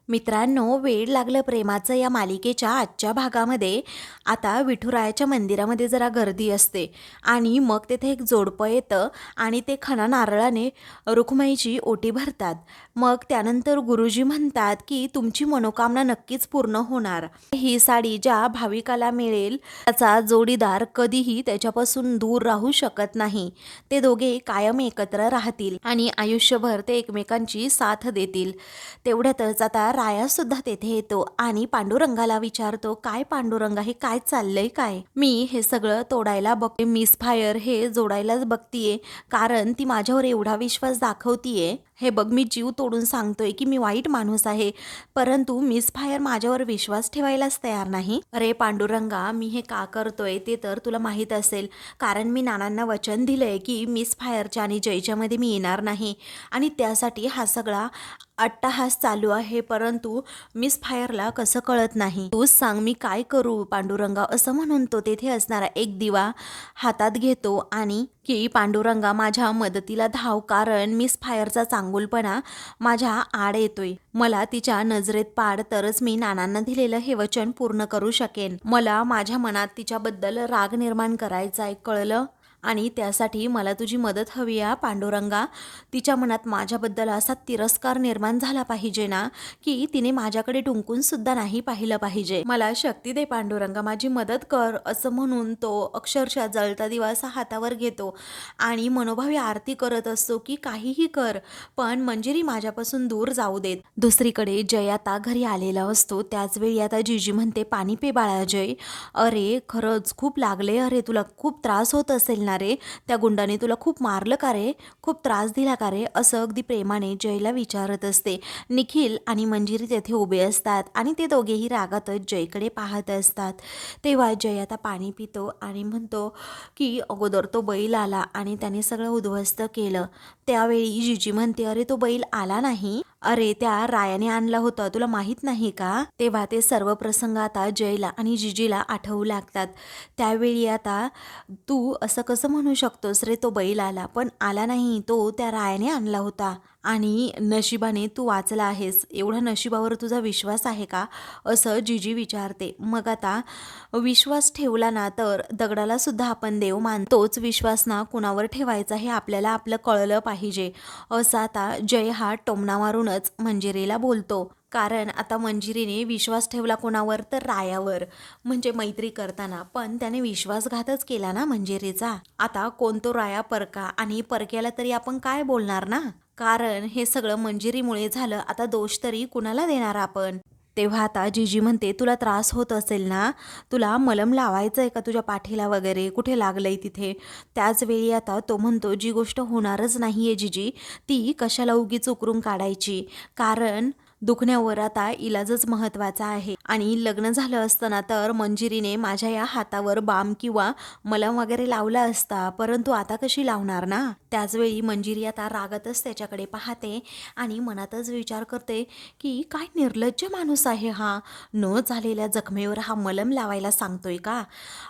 मित्रांनो, वेड लागलं प्रेमाचं या मालिकेच्या आजच्या भागामध्ये आता विठुरायाच्या मंदिरामध्ये जरा गर्दी असते आणि मग तेथे एक जोडपं येतं आणि ते खणा नारळाने रुक्माईची ओटी भरतात. मग त्यानंतर गुरुजी म्हणतात की तुमची मनोकामना नक्कीच पूर्ण होणार. ही साडी ज्या भाविकाला मिळेल त्याचा जोडीदार कधीही त्याच्यापासून दूर राहू शकत नाही. ते दोघे कायम एकत्र राहतील आणि आयुष्यभर ते एकमेकांची साथ देतील. तेवढ्यातच आता राया सुद्धा तेथे येतो आणि पांडुरंगाला विचारतो, काय पांडुरंगा, हे काय चाललंय काय? मी हे सगळं तोडायला बघते, मिस फायर हे जोडायलाच बघतीये, कारण ती माझ्यावर एवढा विश्वास दाखवतीये. हे बघ, मी जीव तोडून सांगतोय की मी वाईट माणूस आहे, परंतु मिस फायर माझ्यावर विश्वास ठेवायलाच तयार नाही. अरे पांडुरंगा, मी हे का करतोय ते तर तुला माहीत असेल, कारण मी नानांना वचन दिलंय की मिस फायरच्या आणि जयच्या मध्ये मी येणार नाही आणि त्यासाठी हा सगळा अट्टाहास चालू आहे. परंतु मिस फायरला कसं कळत नाही, तूच सांग मी काय करू पांडुरंगा? असं म्हणून तो तेथे असणारा एक दिवा हातात घेतो आणि की पांडुरंगा माझ्या मदतीला धाव, कारण मिस फायरचा चांगुलपणा माझ्या आड येतोय. मला तिच्या नजरेत पाड, तरच मी नानांना दिलेलं हे वचन पूर्ण करू शकेन. मला माझ्या मनात तिच्याबद्दल राग निर्माण करायचा आहे, कळलं? आणि त्यासाठी मला तुझी मदत हवी आहे पांडुरंगा. तिच्या मनात माझ्याबद्दल असा तिरस्कार निर्माण झाला पाहिजे ना, की तिने माझ्याकडे डुंकून सुद्धा नाही पाहिलं पाहिजे. मला शक्ती दे पांडुरंगा, माझी मदत कर. असं म्हणून तो अक्षरशः जळता दिवा असा हातावर घेतो आणि मनोभावी आरती करत असतो की काहीही कर, पण मंजिरी माझ्यापासून दूर जाऊ देत. दुसरीकडे जय आता घरी आलेला असतो. त्याचवेळी आता जीजी म्हणते, पाणी पे बाळा जय. अरे खरंच खूप लागले, अरे तुला खूप त्रास होत असेल ना रे, त्या गुंडाने तुला खूप मारलं का रे, खूप त्रास दिला का रे? असं अगदी प्रेमाने जयला विचारत असते. निखिल आणि मंजिरी तेथे उभे असतात आणि ते दोघेही रागातच जयकडे पाहत असतात. तेव्हा जय आता पाणी पितो आणि म्हणतो की अगोदर तो बैल आला आणि त्याने सगळं उद्ध्वस्त केलं. त्यावेळी जीजी म्हणते, अरे तो बैल आला नाही, अरे त्या रायाने आणला होता, तुला माहित नाही का? तेव्हा ते सर्व प्रसंग आता जयला आणि जीजीला आठवू लागतात. त्यावेळी आता तू असं कसं म्हणू शकतोस रे, तो बैल आला, पण आला नाही, तो त्या रायाने आणला होता आणि नशिबाने तू वाचला आहेस. एवढा नशिबावर तुझा विश्वास आहे का? असं जीजी विचारते. मग आता विश्वास ठेवला ना तर दगडाला सुद्धा आपण देव मानतोच, विश्वास ना कुणावर ठेवायचा हे आपल्याला आपलं कळलं पाहिजे. असं आता जय हा टोमणा मारूनच मंजिरीला बोलतो, कारण आता मंजिरीने विश्वास ठेवला कोणावर, तर रायावर, म्हणजे मैत्री करताना, पण त्याने विश्वासघातच केला ना मंजिरीचा. आता कोणतो राया परका, आणि परक्याला तरी आपण काय बोलणार ना, कारण हे सगळं मंजिरीमुळे झालं. आता दोष तरी कुणाला देणार आपण? तेव्हा आता जीजी म्हणते, तुला त्रास होत असेल ना, तुला मलम लावायचं आहे का तुझ्या पाठीला वगैरे, कुठे लागलंय तिथे? त्याच वेळी आता तो म्हणतो, जी गोष्ट होणारच नाहीये जीजी, ती कशाला उगीच उकरून काढायची, कारण दुखण्यावर आता इलाजच महत्वाचा आहे. आणि लग्न झालं असताना तर मंजिरीने माझ्या या हातावर बाम किंवा मलम वगैरे लावला असता, परंतु आता कशी लावणार ना? त्याचवेळी मंजिरी आता रागातच त्याच्याकडे पाहते आणि मनातच विचार करते की काय निर्लज्ज माणूस आहे हा, न झालेल्या जखमेवर हा मलम लावायला सांगतोय का?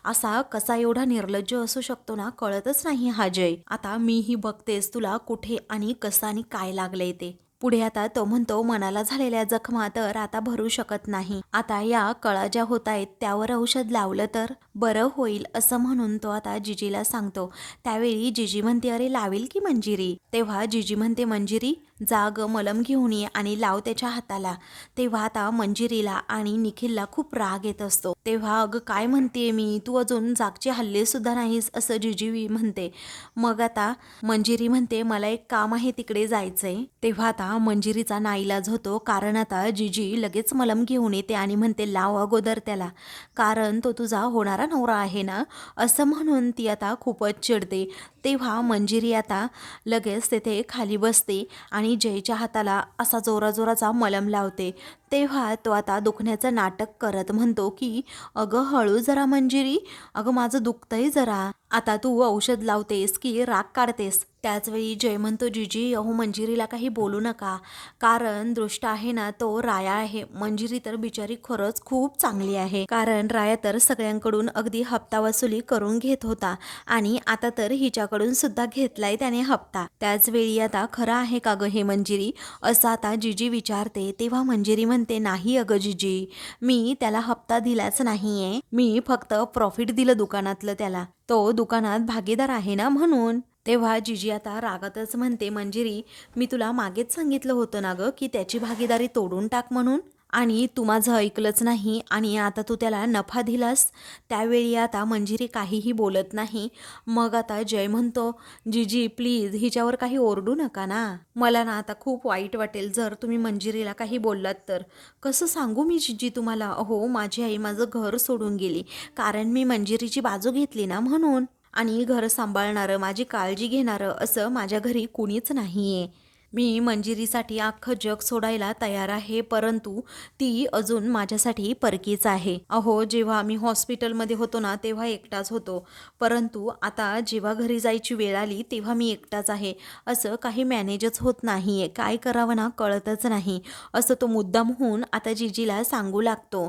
असा कसा एवढा निर्लज्ज असू शकतो ना, कळतच नाही हा जय. आता मीही बघतेस तुला कुठे आणि कसं आणि काय लागलंय ते. पुढे आता तो म्हणतो, मनाला झालेल्या जखमा तर आता भरू शकत नाही, आता या कळा ज्या होत आहेत त्यावर औषध लावलं तर बरं होईल, असं म्हणून तो आता जीजीला सांगतो. त्यावेळी जीजी म्हणते, अरे लावेल की मंजिरी? तेव्हा जीजी म्हणते, मंजिरी जाग मलम घेऊन ये आणि लाव त्याच्या हाताला. तेव्हा आता मंजिरीला आणि निखिलला खूप राग येत असतो. तेव्हा अगं काय म्हणते मी, तू अजून जागची हल्ले सुद्धा नाहीस, असं जीजी म्हणते. मग आता मंजिरी म्हणते, मला एक काम आहे, तिकडे जायचंय. तेव्हा आता मंजिरीचा नाईलाज होतो, कारण आता जीजी लगेच मलम घेऊन येते आणि म्हणते, लाव अगोदर त्याला, कारण तो तुझा होणारा नवरा आहे ना, असं म्हणून ती आता खूपच चिडते. तेव्हा मंजिरी आता लगेच तेथे खाली बसते आणि जयच्या हाताला असा जोराजोराचा मलम लावते. तेव्हा तो आता दुखण्याचं नाटक करत म्हणतो की अगं हळू जरा मंजिरी, अगं माझं दुखतंय जरा, आता तू औषध लावतेस की राग काढतेस? त्याचवेळी जय म्हणतो, जीजी अहो मंजिरीला काही बोलू नका, कारण दृष्ट आहे ना तो राया आहे. मंजिरी तर बिचारी खरंच खूप चांगली आहे, कारण राया तर सगळ्यांकडून अगदी हप्ता वसुली करून घेत होता आणि आता तर हिच्याकडून माझ्याकडून सुद्धा घेतलाय त्याने हप्ता. त्याच वेळी आता खरं आहे का ग हे मंजिरी, असं आता जिजी विचारते. तेव्हा मंजिरी म्हणते, नाही अगं जिजी, मी त्याला हप्ता दिलाच नाहीये, मी फक्त प्रॉफिट दिलं दुकानातलं त्याला, तो दुकानात भागीदार आहे ना म्हणून. तेव्हा जिजी आता रागातच म्हणते, मंजिरी मी तुला मागेच सांगितलं होतं ना ग की त्याची भागीदारी तोडून टाक म्हणून, आणि तू माझं ऐकलंच नाही आणि आता तू त्याला नफा दिलास. त्यावेळी आता मंजिरी काहीही बोलत नाही. मग आता जय म्हणतो, जिजी प्लीज हिच्यावर काही ओरडू नका ना, मला ना आता खूप वाईट वाटेल जर तुम्ही मंजिरीला काही बोललात तर. कसं सांगू मी जिजी तुम्हाला, अहो माझी आई माझं घर सोडून गेली कारण मी मंजिरीची बाजू घेतली ना म्हणून, आणि घर सांभाळणारं माझी काळजी घेणारं असं माझ्या घरी कुणीच नाहीये. मी मंजिरीसाठी अख्खं जग सोडायला तयार आहे, परंतु ती अजून माझ्यासाठी परकीच आहे. अहो जेव्हा आम्ही हॉस्पिटलमध्ये होतो ना तेव्हा एकटाच होतो, परंतु आता जेव्हा घरी जायची वेळ आली तेव्हा मी एकटाच आहे. असं काही मॅनेजच होत नाहीये, काय करावं ना कळतच नाही, असं तो मुद्दाम होऊन आता जिजीला सांगू लागतो.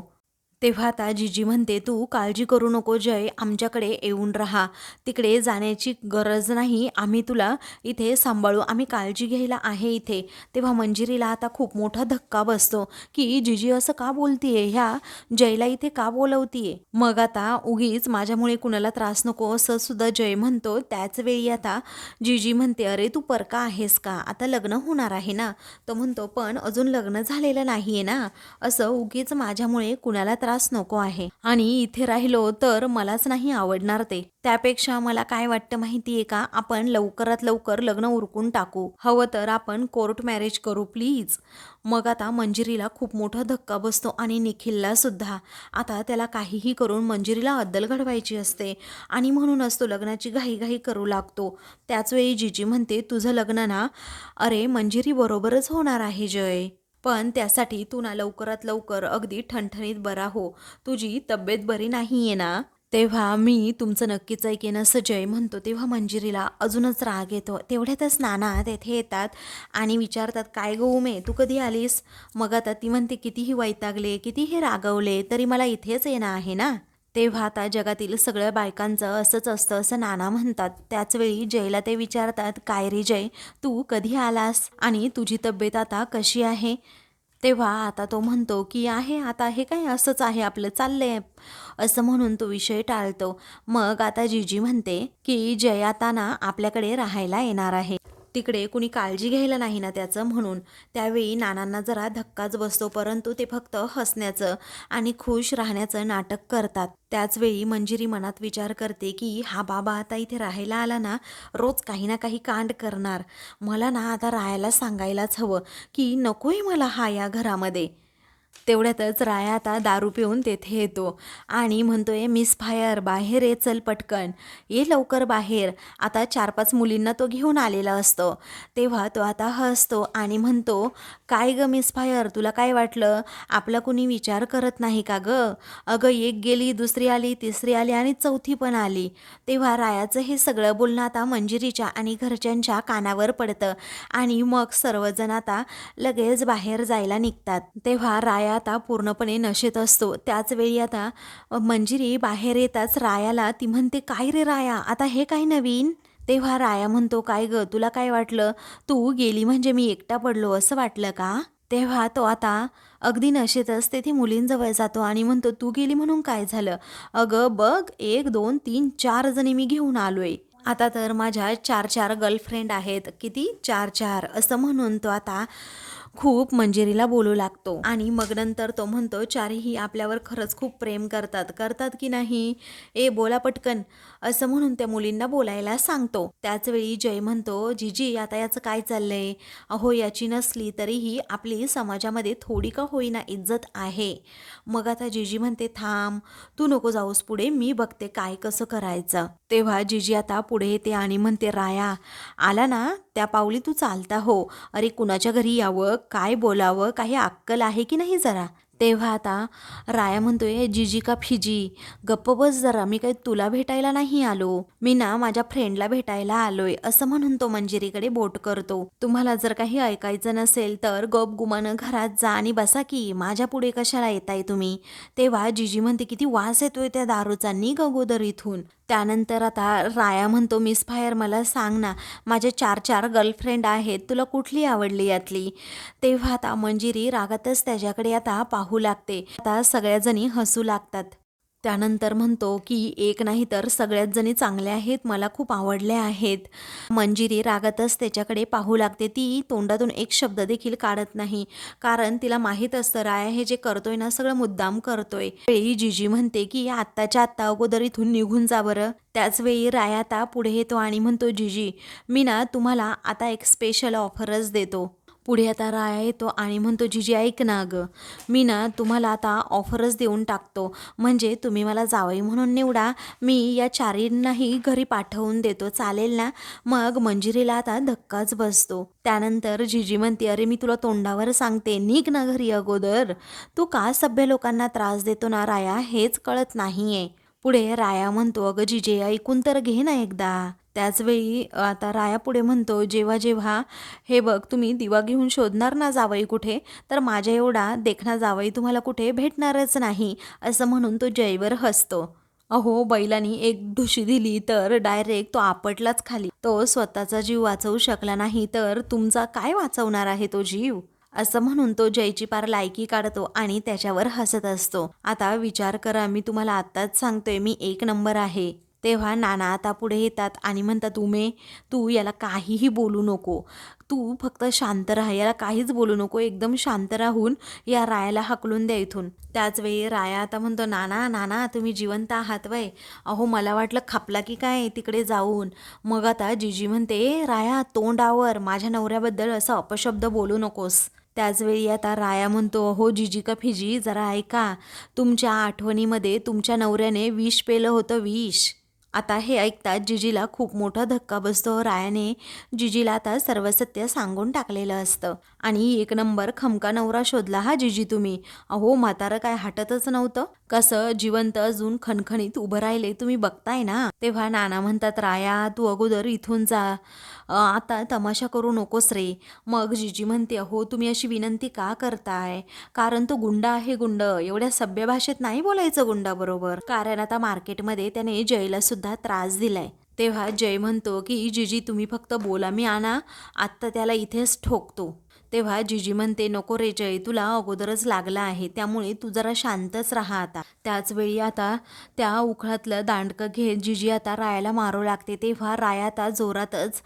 तेव्हा आता जिजी म्हणते, तू काळजी करू नको जय, आमच्याकडे येऊन राहा, तिकडे जाण्याची गरज नाही, आम्ही तुला इथे सांभाळू, आम्ही काळजी घ्यायला आहे इथे. तेव्हा मंजिरीला आता खूप मोठा धक्का बसतो की जिजी असं का बोलतीये, ह्या जयला इथे का बोलवतीये. मग आता उगीच माझ्यामुळे कुणाला त्रास नको असं सुद्धा जय म्हणतो. त्याच वेळी आता जिजी म्हणते, अरे तू परका आहेस का, आता लग्न होणार आहे ना. तो म्हणतो, पण अजून लग्न झालेलं नाहीये ना, असं उगीच माझ्यामुळे कुणाला त्रास नको आहे, आणि इथे राहिलो तर मलाच नाही आवडणार ते. त्यापेक्षा मला काय वाटतं माहितीये का, आपण लवकरात लवकर लग्न उरकून टाकू, हवं तर आपण कोर्ट मॅरेज करू प्लीज. मग आता मंजिरीला खूप मोठा धक्का बसतो आणि निखिलला सुद्धा. आता त्याला काहीही करून मंजिरीला अद्दल घडवायची असते आणि म्हणूनच तो लग्नाची घाईघाई करू लागतो. त्याचवेळी जिजी म्हणते, तुझं लग्न ना अरे मंजिरी बरोबरच होणार आहे जय, पण त्यासाठी तू ना लवकरात लवकर अगदी ठणठणीत बरा हो, तुझी तब्येत बरी नाहीये ना. तेव्हा मी तुमचं नक्कीच ऐकेन असं जय म्हणतो. तेव्हा मंजिरीला अजूनच राग येतो. तेवढ्यातच नाना तेथे येतात आणि विचारतात, काय गं उमे तू कधी आलीस. मग आता ती म्हणते, कितीही वैतागले कितीही रागवले तरी मला इथेच येणं आहे ना. तेव्हा आता जगातील सगळ्या बायकांचं असंच असतं असं नाना म्हणतात. त्याचवेळी जयला ते विचारतात, काय रे जय, तू कधी आलास आणि तुझी तब्येत आता कशी आहे. तेव्हा आता तो म्हणतो की आहे, आता हे काय असंच आहे आपलं चाललंय, असं म्हणून तो विषय टाळतो. मग आता जिजी म्हणते की जय आता ना आपल्याकडे राहायला येणार आहे, तिकडे कुणी काळजी घ्यायला नाही ना त्याचं म्हणून. त्यावेळी नानांना जरा धक्काच बसतो, परंतु ते फक्त हसण्याचं आणि खुश राहण्याचं नाटक करतात. त्याचवेळी मंजिरी मनात विचार करते की हा बाबा आता इथे राहायला आला ना, रोज काही ना काही कांड करणार, मला ना आता राहायला सांगायलाच हवं की नकोय मला हा या घरामध्ये. तेवढ्यातच राया आता दारू पिऊन तेथे येतो आणि म्हणतोय, मिस फायर बाहेर ये, चल पटकन ये लवकर बाहेर. आता 4-5 मुलींना तो घेऊन आलेला असतो. तेव्हा तो आता हसतो आणि म्हणतो, काय ग मिस फायर, तुला काय वाटलं आपला कुणी विचार करत नाही का ग, अगं एक गेली दुसरी आली तिसरी आली आणि चौथी पण आली. तेव्हा रायाचं हे सगळं बोलणं आता मंजिरीच्या आणि घरच्यांच्या कानावर पडतं आणि मग सर्वजण आता लगेच बाहेर जायला निघतात. तेव्हा राया आता पूर्णपणे नशेत असतो. त्याच वेळी आता मंजिरी बाहेर येताच रायाला ती म्हणते, काय रे राया आता हे काय नवीन. तेव्हा राया म्हणतो, काय ग तुला काय वाटलं, तू गेली म्हणजे मी एकटा पडलो असं वाटलं का. तेव्हा तो आता अगदी नशेतच तेथे मुलींजवळ जातो आणि म्हणतो, तू गेली म्हणून काय झालं, अगं बघ 1 2 3 4 जणी मी घेऊन आलोय, आता तर माझ्या 4 गर्लफ्रेंड आहेत, किती 4 असं म्हणून तो आता खूप मंजिरीला बोलू लागतो. आणि मग नंतर तो म्हणतो, चारही आपल्यावर खरंच खूप प्रेम करतात करतात की नाही, ए बोला पटकन, असं म्हणून त्या मुलींना बोलायला सांगतो. त्याचवेळी जय म्हणतो, जिजी आता याचं काय चाललंय, अहो याची नसली तरीही आपली समाजामध्ये थोडी का होईना इज्जत आहे. मग आता जिजी म्हणते, थांब तू नको जाऊस पुढे, मी बघते काय कसं करायचं. तेव्हा जिजी आता पुढे येते आणि म्हणते, राया आला ना त्या पावली तू चालता हो, अरे कुणाच्या घरी यावं काय बोलावं काही अक्कल आहे की नाही जरा. तेव्हा आता राया म्हणतोय, जिजी का फिजी, गप्प बस जरा, मी काही तुला भेटायला नाही आलो, मी ना माझ्या फ्रेंडला भेटायला आलोय, असं म्हणून तो मंजिरीकडे बोट करतो. तुम्हाला जर काही ऐकायचं नसेल तर गप गुमानं घरात जा आणि बसा की, माझ्या पुढे कशाला येताय तुम्ही. तेव्हा जिजी म्हणते, किती वास येतोय त्या दारूचा, निघ अगोदर इथून. त्यानंतर आता राया म्हणतो, मिस फायर मला सांग ना, माझे 4-4 गर्लफ्रेंड आहेत, तुला कुठली आवडली यातली? तेव्हा आता मंजिरी रागातच त्याच्याकडे आता पाहू लागते. आता सगळ्याजणी हसू लागतात. त्यानंतर म्हणतो की एक नाही तर सगळ्याच जणी चांगल्या आहेत, मला खूप आवडल्या आहेत. मंजिरी रागातच त्याच्याकडे पाहू लागते. ती तोंडातून एक शब्द देखील काढत नाही, कारण तिला माहीत असतं राया हे जे करतोय ना सगळं मुद्दाम करतोय. वेळी जिजी म्हणते की आत्ताच्या आत्ता अगोदर इथून निघून जा बरं. त्याच वेळी राया आता पुढे येतो आणि म्हणतो, जिजी मी ना तुम्हाला आता एक स्पेशल ऑफरच देतो. पुढे आता राया येतो आणि म्हणतो, जिजी ऐक ना गं, मी ना तुम्हाला आता ऑफरच देऊन टाकतो, म्हणजे तुम्ही मला जावई म्हणून निवडा, मी या चारींनाही घरी पाठवून देतो, चालेल ना? मग मंजिरीला आता धक्काच बसतो. त्यानंतर जिजी म्हणते, अरे मी तुला तोंडावर सांगते, निघ ना घरी अगोदर. तू का सभ्य लोकांना त्रास देतो ना राया, हेच कळत नाहीये. पुढे राया म्हणतो, अगं जिजे ऐकून तर घे ना एकदा. त्याचवेळी आता राया पुढे म्हणतो, जेव्हा जेव्हा हे बघ तुम्ही दिवा घेऊन शोधणार ना जावई कुठे, तर माझ्या एवढा देखणा जावई तुम्हाला कुठे भेटणारच नाही, असं म्हणून तो जयवर हसतो. अहो बैलांनी एक ढुशी दिली तर डायरेक्ट तो आपटलाच खाली. तो स्वतःचा जीव वाचवू शकला नाही तर तुमचा काय वाचवणार आहे तो जीव, असं म्हणून तो जयची पार लायकी काढतो आणि त्याच्यावर हसत असतो. आता विचार करा, मी तुम्हाला आत्ताच सांगतोय मी एक नंबर आहे. तेव्हा नाना आता पुढे येतात आणि म्हणतात, उमे तू याला काहीही बोलू नको, तू फक्त शांत राहा, याला काहीच बोलू नको, एकदम शांत राहून या रायाला हाकलून द्या इथून. त्याच वेळी राया आता म्हणतो, नाना नाना तुम्ही जिवंत आहात वय, अहो मला वाटलं खापला की काय तिकडे जाऊन. मग आता जिजी म्हणते, राया तोंडावर माझ्या नवऱ्याबद्दल असं अपशब्द बोलू नकोस. त्याचवेळी आता राया म्हणतो, हो जिजी का फिजी जरा ऐका, तुमच्या आठवणीमध्ये तुमच्या नवऱ्याने विष पेलं होतं, विष. आता हे ऐकताच जिजीला खूप मोठा धक्का बसतो. रायाने जिजीला आता सर्व सत्य सांगून टाकलेलं असतं आणि एक नंबर खमका नवरा शोधला हा जिजी तुम्ही. अहो म्हातारं काय हटतच नव्हतं, कसं जिवंत अजून खणखणीत उभं राहिले तुम्ही बघताय ना. तेव्हा नाना म्हणतात, राया तू अगोदर इथून जा, आता तमाशा करू नकोस रे. मग जिजी म्हणते, अहो तुम्ही अशी विनंती का करताय, कारण तो गुंडा आहे, गुंड एवढ्या सभ्य भाषेत नाही बोलायचं गुंडाबरोबर, कारण आता मार्केटमध्ये त्याने जयला सुद्धा त्रास दिलाय. तेव्हा जय म्हणतो की जिजी तुम्ही फक्त बोला, मी आणा आत्ता त्याला इथेच ठोकतो. तेव्हा जिजी म्हणते, नको रे जय, तुला अगोदरच लागला आहे, त्यामुळे तू जरा शांतच राहा आता. त्याच वेळी आता त्या उखळातलं दांडकं घेत जिजी आता रायाला मारू लागते. तेव्हा राया आता जोरातच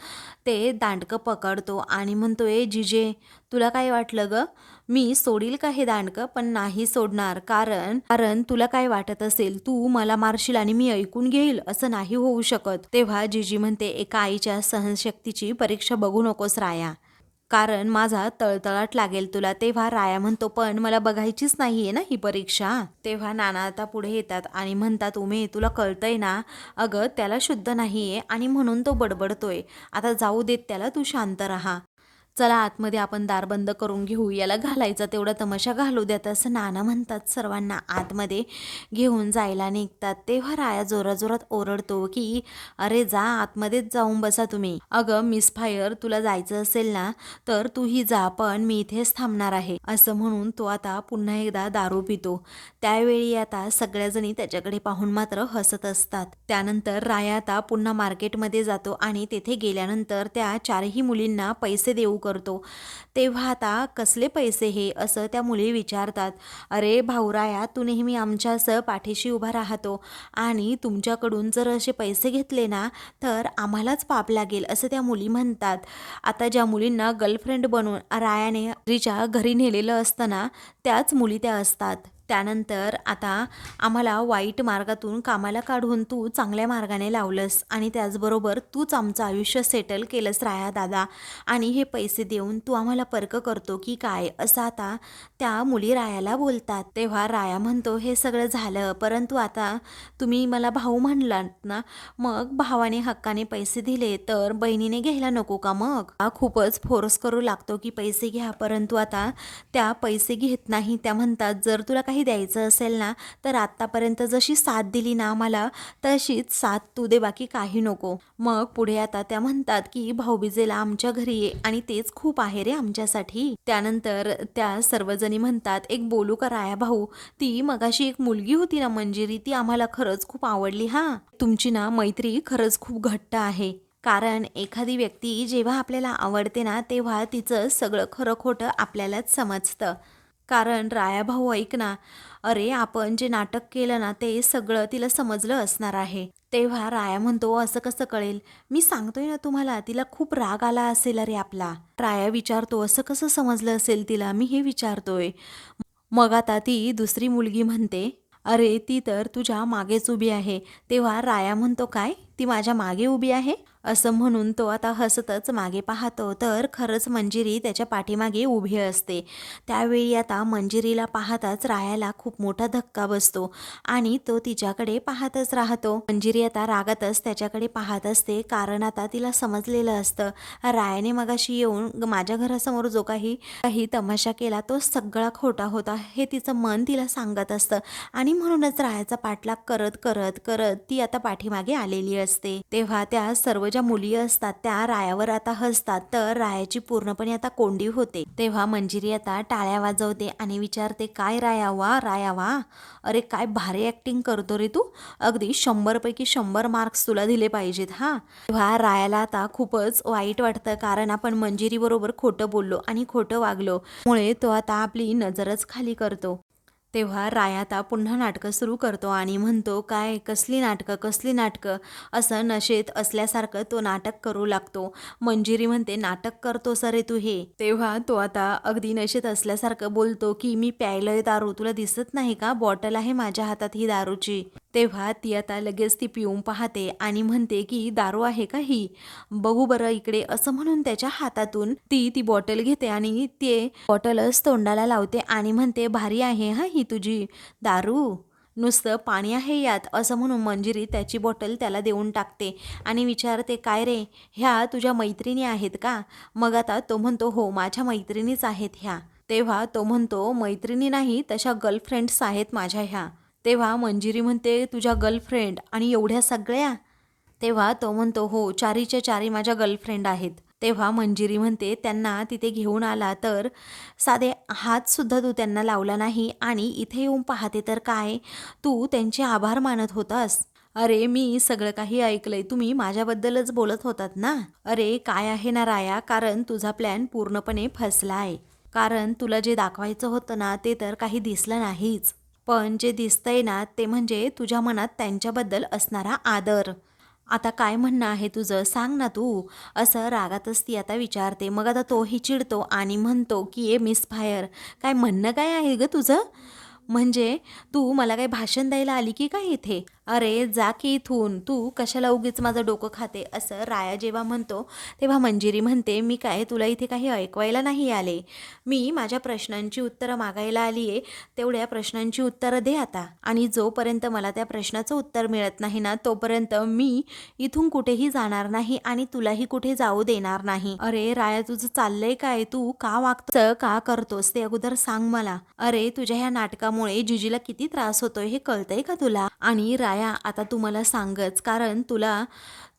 ते दांडकं पकडतो आणि म्हणतो, ए जिजे तुला काय वाटलं ग, मी सोडील का हे दांडकं? पण नाही सोडणार, कारण कारण तुला काय वाटत असेल, तू मला मारशील आणि मी ऐकून घेईल, असं नाही होऊ शकत. तेव्हा जिजी म्हणते, एका आईच्या सहनशक्तीची परीक्षा बघू नकोस राया, कारण माझा तळतळाट लागेल तुला. तेव्हा राया म्हणतो, पण मला बघायचीच नाहीये ना ही परीक्षा. तेव्हा नाना आता पुढे येतात आणि म्हणतात, उमे तुला कळतंय ना, अगं त्याला शुद्ध नाहीये आणि म्हणून तो बडबडतोय, आता जाऊ देत त्याला, तू शांत राहा. चला आतमध्ये आपण दार बंद करून घेऊ, याला घालायचा तेवढा तमाशा घालू द्यात, असं नाना म्हणतात. सर्वांना आतमध्ये घेऊन जायला निघतात. तेव्हा राया जोराजोरात ओरडतो की अरे जा आतमध्येच जाऊन बसा तुम्ही. अगं मिस फायर तुला जायचं असेल ना तर तूही जा, पण मी इथेच थांबणार आहे, असं म्हणून तो आता पुन्हा एकदा दारू पितो. त्यावेळी आता सगळ्याजणी त्याच्याकडे पाहून मात्र हसत असतात. त्यानंतर राया आता पुन्हा मार्केटमध्ये जातो आणि तेथे गेल्यानंतर त्या चारही मुलींना पैसे देऊ करतो. तेव्हा आता कसले पैसे हे, असं त्या मुली विचारतात. अरे भाऊराया तू नेहमी आमच्या पाठीशी उभा राहतो आणि तुमच्याकडून जर असे पैसे घेतले ना तर आम्हालाच पाप लागेल, असं त्या मुली म्हणतात. आता ज्या मुलींना गर्लफ्रेंड बनवून रायाने रिच्या घरी नेलेलं असतं ना, त्याच मुली त्या असतात. त्यानंतर आता आम्हाला वाईट मार्गातून कामाला काढून तू चांगल्या मार्गाने लावलंस आणि त्याचबरोबर तूच आमचं आयुष्य सेटल केलंस राया दादा, आणि हे पैसे देऊन तू आम्हाला पर्क करतो की काय, असं आता त्या मुली रायाला बोलतात. तेव्हा राया म्हणतो, हे सगळं झालं, परंतु आता तुम्ही मला भाऊ म्हणलात ना, मग भावाने हक्काने पैसे दिले तर बहिणीने घ्यायला नको का? मग हा खूपच फोर्स करू लागतो की पैसे घ्या, परंतु आता त्या पैसे घेत नाही. त्या म्हणतात, जर तुला काही काही द्यायचं असेल ना तर आत्तापर्यंत जशी साथ दिली ना मला तशीच साथ तू दे, बाकी काही नको. मग पुढे आता त्या म्हणतात की भाऊबीजेला आमच्या घरी ये आणि तेच खूप आहे रे आमच्यासाठी. त्यानंतर त्या सर्वजणी म्हणतात, एक बोलू का राया भाऊ, ती मगाशी एक मुलगी होती ना मंजिरी, ती आम्हाला खरंच खूप आवडली हा. तुमची ना मैत्री खरंच खूप घट्ट आहे. कारण एखादी व्यक्ती जेव्हा आपल्याला आवडते ना तेव्हा तिचं सगळं खरं खोटं आपल्यालाच समजतं. कारण राया भाऊ ऐक ना, अरे आपण जे नाटक केलं ना ते सगळं तिला समजलं असणार आहे. तेव्हा राया म्हणतो, असं कसं कळेल? मी सांगतोय ना तुम्हाला, तिला खूप राग आला असेल अरे आपला. राया विचारतो, असं कसं समजलं असेल तिला, मी हे विचारतोय. मग आता ती दुसरी मुलगी म्हणते, अरे ती तर तुझ्या मागेच उभी आहे. तेव्हा राया म्हणतो, काय ती माझ्या मागे उभी आहे? असं म्हणून तो आता हसतच मागे पाहतो तर खरंच मंजिरी त्याच्या पाठीमागे उभी असते. त्यावेळी आता मंजिरीला पाहताच रायाला खूप मोठा धक्का बसतो आणि तो तिच्याकडे पाहतच राहतो. मंजिरी आता रागातच त्याच्याकडे पाहत असते, कारण आता तिला समजलेलं असतं रायाने मगाशी येऊन माझ्या घरासमोर जो काही काही तमाशा केला तो सगळा खोटा होता, हे तिचं मन तिला सांगत असतं. आणि म्हणूनच रायाचा पाठलाग करत करत करत ती आता पाठीमागे आलेली असते. तेव्हा त्या सर्व ज्या मुली असतात त्या रायावर आता हसतात, तर रायाची पूर्णपणे आता कोंडी होते. तेव्हा मंजिरी आता टाळ्या वाजवते आणि विचारते, काय राया वा, राया वा, अरे काय भारी ऍक्टिंग करतो रे तू, अगदी 100 पैकी 100 मार्क्स तुला दिले पाहिजेत हा. तेव्हा रायाला आता खूपच वाईट वाटतं, कारण आपण मंजिरी बरोबर खोटं बोललो आणि खोटं वागलो, मुळे तो आता आपली नजरच खाली करतो. तेव्हा राया आता पुन्हा नाटकं सुरू करतो आणि म्हणतो, काय कसली नाटकं कसली नाटकं, असं नशेत असल्यासारखं तो नाटक करू लागतो. मंजिरी म्हणते, नाटक करतोस रे तू हे? तेव्हा तो आता अगदी नशेत असल्यासारखं बोलतो की मी प्यायलोय दारू, तुला दिसत नाही का, बॉटल आहे माझ्या हातात ही दारूची. तेव्हा ती आता लगेच ती पिऊन पाहते आणि म्हणते की दारू आहे का ही, बघू बरं इकडे, असं म्हणून त्याच्या हातातून ती बॉटल घेते आणि ते बॉटलच तोंडाला लावते आणि म्हणते, भारी आहे हा ही तुझी दारू, नुसतं पाणी आहे यात, असं म्हणून मंजिरी त्याची बॉटल त्याला देऊन टाकते आणि विचारते, काय रे ह्या तुझ्या मैत्रिणी आहेत का? मग आता तो म्हणतो, हो माझ्या मैत्रिणीच आहेत ह्या. तेव्हा तो म्हणतो, मैत्रिणी नाही तशा गर्लफ्रेंड्स आहेत माझ्या ह्या. तेव्हा मंजिरी म्हणते, तुझ्या गर्लफ्रेंड आणि एवढ्या सगळ्या? तेव्हा तो म्हणतो, हो चारीच्या चारी माझ्या गर्लफ्रेंड आहेत. तेव्हा मंजिरी म्हणते, त्यांना तिथे घेऊन आला तर साधे हातसुद्धा तू त्यांना लावला नाही आणि इथे येऊन पाहते तर काय तू त्यांचे आभार मानत होतास? अरे मी सगळं काही ऐकलंय, तुम्ही माझ्याबद्दलच बोलत होतात ना? अरे काय आहे ना राया, कारण तुझा प्लॅन पूर्णपणे फसला आहे. कारण तुला जे दाखवायचं होतं ना ते तर काही दिसलं नाहीच, पण जे दिसतंय ना ते म्हणजे तुझ्या मनात त्यांच्याबद्दल असणारा आदर. आता काय म्हणणं आहे तुझं, सांग ना तू, असं रागातच ती आता विचारते. मग आता तोही चिडतो आणि म्हणतो की ए मिसफायर, काय म्हणणं काय आहे ग तुझं? म्हणजे तू मला काही भाषण द्यायला आली की काय इथे? अरे जा की इथून, तू कशाला उगीच माझं डोकं खाते, असं राया जेव्हा म्हणतो तेव्हा मंजिरी म्हणते, मी काय तुला इथे काही ऐकवायला नाही आले, मी माझ्या प्रश्नांची उत्तरं मागायला आली आहे. तेवढ्या प्रश्नांची उत्तरं दे आता, आणि जोपर्यंत मला त्या प्रश्नाचं उत्तर मिळत नाही ना तोपर्यंत मी इथून कुठेही जाणार नाही आणि तुलाही कुठे जाऊ देणार नाही. अरे राया तुझं चाललंय काय, तू का वागतोस, का करतोस ते अगोदर सांग मला. अरे तुझ्या ह्या नाटकामुळे जिजीला किती त्रास होतोय हे कळतंय का तुला? आणि राया आता तू मला सांगच, कारण तुला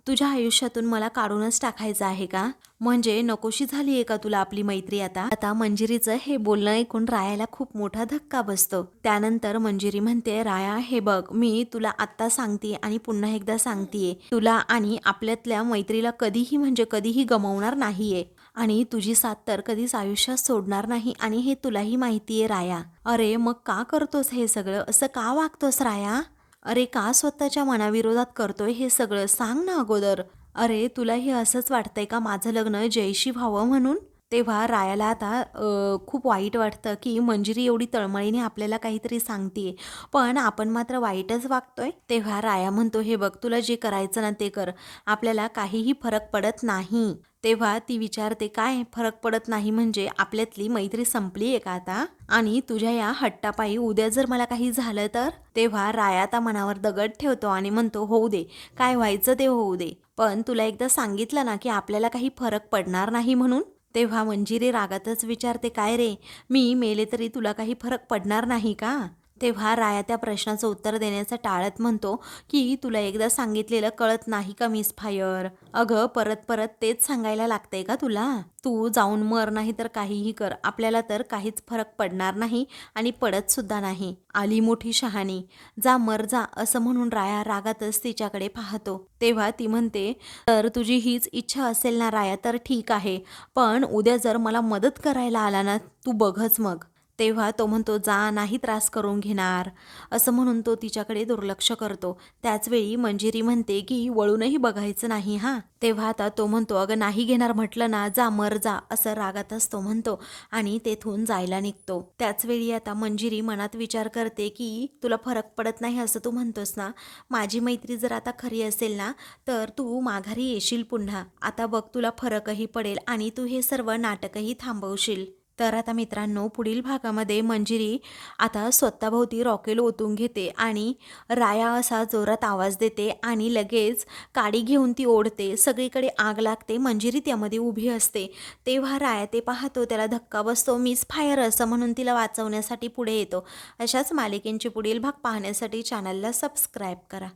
तुझ्या आयुष्यातून मला काढूनच टाकायचं आहे का? म्हणजे नकोशी झाली आहे का तुला आपली मैत्री? आता आता मंजिरीचं हे बोलणं ऐकून रायाला खूप मोठा धक्का बसतो. त्यानंतर मंजिरी म्हणते, राया हे बघ, मी तुला आत्ता सांगते आणि पुन्हा एकदा सांगतेय, तुला आणि आपल्यातल्या मैत्रीला कधीही म्हणजे कधीही गमावणार नाहीये आणि तुझी साथ तर कधीच आयुष्यात सोडणार नाही आणि हे तुलाही माहितीये राया. अरे मग का करतोस हे सगळं, असं का वागतोस राया? अरे का स्वतःच्या मनाविरोधात करतोय हे सगळं, सांग ना अगोदर. अरे तुलाही असंच वाटतंय का माझं लग्न जयशी व्हावं म्हणून? तेव्हा रायाला आता खूप वाईट वाटतं की मंजिरी एवढी तळमळीने आपल्याला काहीतरी सांगतेय, पण आपण मात्र वाईटच वागतोय. तेव्हा राया म्हणतो, हे बघ तुला जे करायचं ना ते कर, आपल्याला काहीही फरक पडत नाही. तेव्हा ती विचारते, काय फरक पडत नाही म्हणजे आपल्यातली मैत्री संपली आहे का आता? आणि तुझ्या या हट्टापायी उद्या जर मला काही झालं तर? तेव्हा राया आता मनावर दगड ठेवतो आणि म्हणतो, होऊ दे, काय व्हायचं ते होऊ दे, पण तुला एकदा सांगितलं ना की आपल्याला काही फरक पडणार नाही म्हणून. तेव्हा मंजिरी रागातच विचारते, काय रे, मी मेले तरी तुला काही फरक पडणार नाही का? तेव्हा राया त्या प्रश्नाचं उत्तर देण्याचं टाळत म्हणतो की तुला एकदा सांगितलेलं कळत नाही का मिस फायर. अगं परत परत तेच सांगायला लागतंय का तुला. तू जाऊन मर नाही तर काहीही कर, आपल्याला तर काहीच फरक पडणार नाही आणि पडत सुद्धा नाही. आली मोठी शहाणी, जा मर जा असं म्हणून राया रागातच तिच्याकडे पाहतो. तेव्हा ती म्हणते, तर तुझी हीच इच्छा असेल ना राया तर ठीक आहे, पण उद्या जर मला मदत करायला आला ना तू बघच मग. तेव्हा तो म्हणतो जा नाही त्रास करून घेणार, असं म्हणून तो तिच्याकडे दुर्लक्ष करतो. त्याचवेळी मंजिरी म्हणते की वळूनही बघायचं नाही हां. तेव्हा आता तो म्हणतो अगं नाही घेणार म्हटलं ना, जा मर जा असं रागातच तो म्हणतो आणि तेथून जायला निघतो. त्याचवेळी आता मंजिरी मनात विचार करते की तुला फरक पडत नाही असं तू म्हणतोस ना, माझी मैत्री जर आता खरी असेल ना तर तू माघारी येशील पुन्हा. आता बघ तुला फरकही पडेल आणि तू हे सर्व नाटकही थांबवशील. तर आता मित्रांनो पुढील भागामध्ये मंजिरी आता स्वतःभोवती रॉकेल ओतून घेते आणि राया असा जोरात आवाज देते आणि लगेच काडी घेऊन ती ओढते. सगळीकडे आग लागते. मंजिरी त्यामध्ये उभी असते. तेव्हा राया ते पाहतो, त्याला धक्का बसतो. मिस फायर असं म्हणून तिला वाचवण्यासाठी पुढे येतो. अशाच मालिकेंचे पुढील भाग पाहण्यासाठी चॅनलला सबस्क्राईब करा.